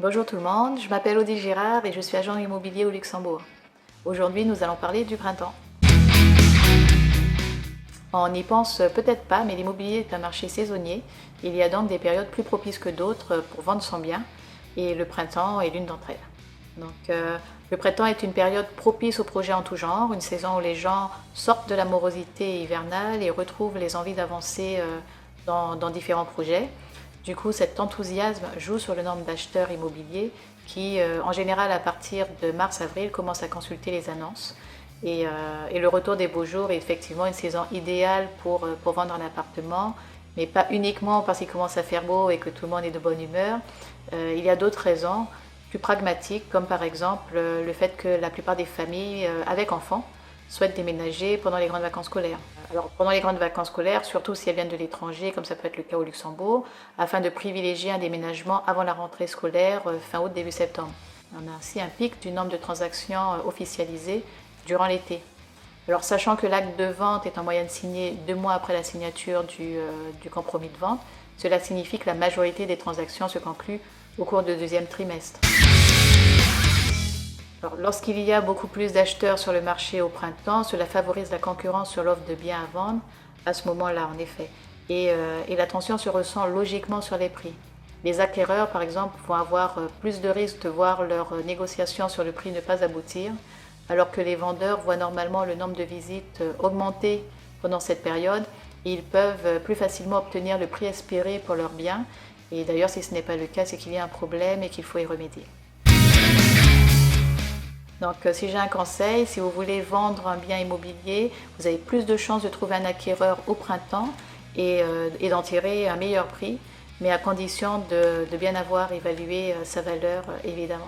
Bonjour tout le monde, je m'appelle Odile Girard et je suis agent immobilier au Luxembourg. Aujourd'hui, nous allons parler du printemps. On n'y pense peut-être pas, mais l'immobilier est un marché saisonnier. Il y a donc des périodes plus propices que d'autres pour vendre son bien et le printemps est l'une d'entre elles. Le printemps est une période propice aux projets en tout genre, une saison où les gens sortent de la morosité hivernale et retrouvent les envies d'avancer dans différents projets. Du coup, cet enthousiasme joue sur le nombre d'acheteurs immobiliers qui, en général, à partir de mars-avril, commencent à consulter les annonces. Et le retour des beaux jours est effectivement une saison idéale pour vendre un appartement, mais pas uniquement parce qu'il commence à faire beau et que tout le monde est de bonne humeur. Il y a d'autres raisons plus pragmatiques, comme par exemple le fait que la plupart des familles avec enfants souhaitent déménager pendant les grandes vacances scolaires. Alors pendant les grandes vacances scolaires, surtout si elles viennent de l'étranger, comme ça peut être le cas au Luxembourg, afin de privilégier un déménagement avant la rentrée scolaire fin août, début septembre. On a ainsi un pic du nombre de transactions officialisées durant l'été. Alors sachant que l'acte de vente est en moyenne signé 2 mois après la signature du compromis de vente, cela signifie que la majorité des transactions se concluent au cours du deuxième trimestre. Lorsqu'il y a beaucoup plus d'acheteurs sur le marché au printemps, cela favorise la concurrence sur l'offre de biens à vendre à ce moment-là, en effet. Et la tension se ressent logiquement sur les prix. Les acquéreurs, par exemple, vont avoir plus de risques de voir leur négociation sur le prix ne pas aboutir, alors que les vendeurs voient normalement le nombre de visites augmenter pendant cette période et ils peuvent plus facilement obtenir le prix espéré pour leurs biens. Et d'ailleurs, si ce n'est pas le cas, c'est qu'il y a un problème et qu'il faut y remédier. Donc, si j'ai un conseil, si vous voulez vendre un bien immobilier, vous avez plus de chances de trouver un acquéreur au printemps et d'en tirer un meilleur prix, mais à condition de bien avoir évalué sa valeur, évidemment.